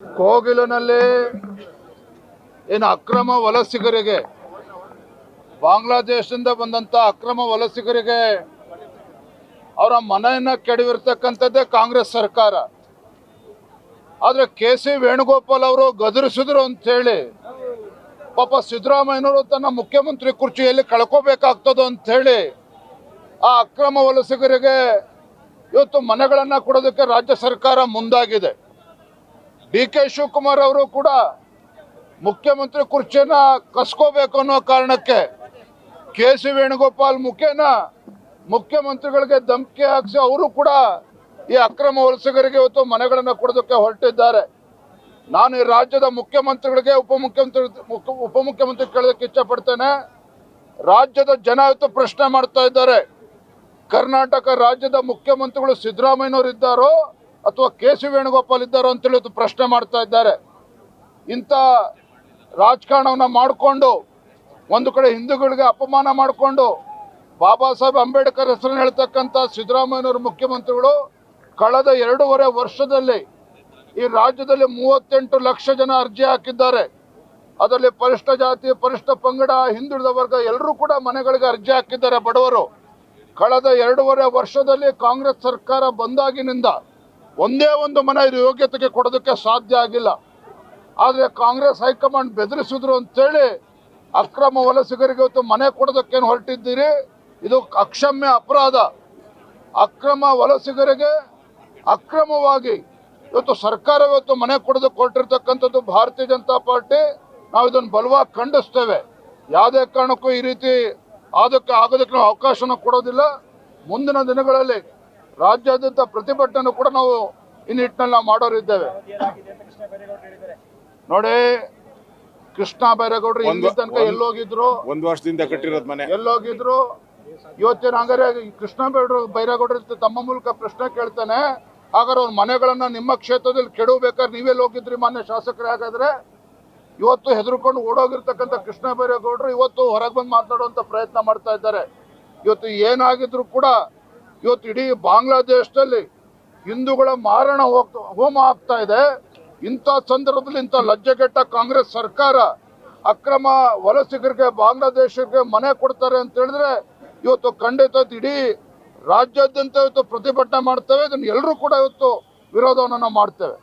ಕೋಗಿಲಿನಲ್ಲಿ ಏನು ಅಕ್ರಮ ವಲಸಿಗರಿಗೆ, ಬಾಂಗ್ಲಾದೇಶದಿಂದ ಬಂದಂತ ಅಕ್ರಮ ವಲಸಿಗರಿಗೆ ಅವರ ಮನೆಯನ್ನ ಕೆಡವಿರ್ತಕ್ಕಂಥದ್ದೇ ಕಾಂಗ್ರೆಸ್ ಸರ್ಕಾರ. ಆದ್ರೆ ಕೆ.ಸಿ. ವೇಣುಗೋಪಾಲ್ ಅವರು ಗದರಿಸಿದ್ರು ಅಂತ ಹೇಳಿ ಪಾಪ ಸಿದ್ದರಾಮಯ್ಯನವರು ತನ್ನ ಮುಖ್ಯಮಂತ್ರಿ ಕುರ್ಚಿಯಲ್ಲಿ ಕಳ್ಕೋಬೇಕಾಗ್ತದೋ ಅಂತ ಹೇಳಿ ಆ ಅಕ್ರಮ ವಲಸಿಗರಿಗೆ ಇವತ್ತು ಮನೆಗಳನ್ನ ಕೊಡೋದಕ್ಕೆ ರಾಜ್ಯ ಸರ್ಕಾರ ಮುಂದಾಗಿದೆ. ಡಿ.ಕೆ. ಶಿವಕುಮಾರ್ ಅವರು ಕೂಡ ಮುಖ್ಯಮಂತ್ರಿ ಕುರ್ಚಿಯನ್ನ ಕಸ್ಕೋಬೇಕು ಅನ್ನೋ ಕಾರಣಕ್ಕೆ ಕೆ.ಸಿ. ವೇಣುಗೋಪಾಲ್ ಮುಖೇನ ಮುಖ್ಯಮಂತ್ರಿಗಳಿಗೆ ಧಮಕಿ ಹಾಕಿಸಿ ಅವರು ಕೂಡ ಈ ಅಕ್ರಮ ವಲಸಿಗರಿಗೆ ಇವತ್ತು ಮನೆಗಳನ್ನು ಕೊಡೋದಕ್ಕೆ ಹೊರಟಿದ್ದಾರೆ. ನಾನು ಈ ರಾಜ್ಯದ ಮುಖ್ಯಮಂತ್ರಿಗಳಿಗೆ ಉಪಮುಖ್ಯಮಂತ್ರಿ ಕೇಳೋದಕ್ಕೆ ಇಚ್ಛಪಡ್ತೇನೆ. ರಾಜ್ಯದ ಜನ ಇವತ್ತು ಪ್ರಶ್ನೆ ಮಾಡ್ತಾ ಇದ್ದಾರೆ, ಕರ್ನಾಟಕ ರಾಜ್ಯದ ಮುಖ್ಯಮಂತ್ರಿಗಳು ಸಿದ್ದರಾಮಯ್ಯನವರು ಇದ್ದಾರೋ ಅಥವಾ ಕೆ.ಸಿ. ವೇಣುಗೋಪಾಲ್ ಇದ್ದಾರೋ ಅಂತೇಳಿ ಇವತ್ತು ಪ್ರಶ್ನೆ ಮಾಡ್ತಾ ಇದ್ದಾರೆ. ಇಂಥ ರಾಜಕಾರಣವನ್ನ ಮಾಡಿಕೊಂಡು ಒಂದು ಕಡೆ ಹಿಂದೂಗಳಿಗೆ ಅಪಮಾನ ಮಾಡಿಕೊಂಡು ಬಾಬಾ ಸಾಹೇಬ್ ಅಂಬೇಡ್ಕರ್ ಹೆಸರನ್ನು ಹೇಳ್ತಕ್ಕಂಥ ಸಿದ್ದರಾಮಯ್ಯನವರು ಮುಖ್ಯಮಂತ್ರಿಗಳು ಕಳೆದ 2.5 ವರ್ಷದಲ್ಲಿ ಈ ರಾಜ್ಯದಲ್ಲಿ 38 ಲಕ್ಷ ಜನ ಅರ್ಜಿ ಹಾಕಿದ್ದಾರೆ. ಅದರಲ್ಲಿ ಪರಿಷ್ಠ ಜಾತಿ, ಪರಿಷ್ಠ ಪಂಗಡ, ಹಿಂದುಳಿದ ವರ್ಗ ಎಲ್ಲರೂ ಕೂಡ ಮನೆಗಳಿಗೆ ಅರ್ಜಿ ಹಾಕಿದ್ದಾರೆ ಬಡವರು. ಕಳೆದ 2.5 ವರ್ಷದಲ್ಲಿ ಕಾಂಗ್ರೆಸ್ ಸರ್ಕಾರ ಬಂದಾಗಿನಿಂದ ಒಂದೇ ಒಂದು ಮನೆ ಯೋಗ್ಯತೆಗೆ ಕೊಡೋದಕ್ಕೆ ಸಾಧ್ಯ ಆಗಿಲ್ಲ. ಆದರೆ ಕಾಂಗ್ರೆಸ್ ಹೈಕಮಾಂಡ್ ಬೆದರಿಸಿದ್ರು ಅಂತೇಳಿ ಅಕ್ರಮ ವಲಸಿಗರಿಗೆ ಇವತ್ತು ಮನೆ ಕೊಡೋದಕ್ಕೇನು ಹೊರಟಿದ್ದೀರಿ? ಇದು ಅಕ್ಷಮ್ಯ ಅಪರಾಧ. ಅಕ್ರಮ ವಲಸಿಗರಿಗೆ ಅಕ್ರಮವಾಗಿ ಇವತ್ತು ಸರ್ಕಾರ ಇವತ್ತು ಮನೆ ಕೊಡೋದಕ್ಕೆ ಹೊರಟಿರ್ತಕ್ಕಂಥದ್ದು ಭಾರತೀಯ ಜನತಾ ಪಾರ್ಟಿ. ನಾವು ಇದನ್ನು ಬಲವಾಗಿ ಖಂಡಿಸ್ತೇವೆ. ಯಾವುದೇ ಕಾರಣಕ್ಕೂ ಈ ರೀತಿ ಆಗೋದಕ್ಕೆ ನಾವು ಅವಕಾಶನ ಕೊಡೋದಿಲ್ಲ. ಮುಂದಿನ ದಿನಗಳಲ್ಲಿ ರಾಜ್ಯಾದ್ಯಂತ ಪ್ರತಿಭಟನೆ ಕೂಡ ನಾವು ಈ ನಿಟ್ಟಿನಲ್ಲಿ ನಾವು ಮಾಡೋರಿದ್ದೇವೆ. ನೋಡಿ, ಕೃಷ್ಣ ಬೈರೇಗೌಡರು ಇಲ್ಲಿ ತನಕ ಎಲ್ಲೋಗಿದ್ರು, 1 ವರ್ಷದಿಂದ ಕಟ್ಟಿರೋದ್ ಮನೆ ಎಲ್ಲೋಗಿದ್ರು. ಇವತ್ತಿನ ಹಂಗಾರೆ ಕೃಷ್ಣ ಬೈರೇಗೌಡರು ತಮ್ಮ ಮೂಲಕ ಪ್ರಶ್ನೆ ಕೇಳ್ತಾನೆ, ಹಾಗಾದ್ರೆ ಅವ್ರ ಮನೆಗಳನ್ನ ನಿಮ್ಮ ಕ್ಷೇತ್ರದಲ್ಲಿ ಕೆಡಬೇಕಾದ್ರೆ ನೀವೆಲ್ಲಿ ಹೋಗಿದ್ರಿ ಮಾನ್ಯ ಶಾಸಕರೇ? ಹಾಗಾದ್ರೆ ಇವತ್ತು ಹೆದರ್ಕೊಂಡು ಓಡೋಗಿರ್ತಕ್ಕಂಥ ಕೃಷ್ಣ ಬೈರೇಗೌಡರು ಇವತ್ತು ಹೊರಗೆ ಬಂದು ಮಾತನಾಡುವಂತ ಪ್ರಯತ್ನ ಮಾಡ್ತಾ ಇದ್ದಾರೆ. ಇವತ್ತು ಏನಾಗಿದ್ರು ಕೂಡ ಇವತ್ತು ಇಡೀ ಬಾಂಗ್ಲಾದೇಶದಲ್ಲಿ ಹಿಂದೂಗಳ ಮಾರಣ ಹೋಮ ಆಗ್ತಾ ಇದೆ. ಇಂಥ ಸಂದರ್ಭದಲ್ಲಿ ಇಂಥ ಲಜ್ಜೆಗೆಟ್ಟ ಕಾಂಗ್ರೆಸ್ ಸರ್ಕಾರ ಅಕ್ರಮ ವಲಸಿಗರಿಗೆ, ಬಾಂಗ್ಲಾದೇಶಕ್ಕೆ ಮನೆ ಕೊಡ್ತಾರೆ ಅಂತ ಹೇಳಿದ್ರೆ ಇವತ್ತು ಖಂಡಿತ ಇಡೀ ರಾಜ್ಯಾದ್ಯಂತ ಇವತ್ತು ಪ್ರತಿಭಟನೆ ಮಾಡ್ತೇವೆ. ಇದನ್ನು ಎಲ್ಲರೂ ಕೂಡ ಇವತ್ತು ವಿರೋಧವನ್ನು ನಾವು ಮಾಡ್ತೇವೆ.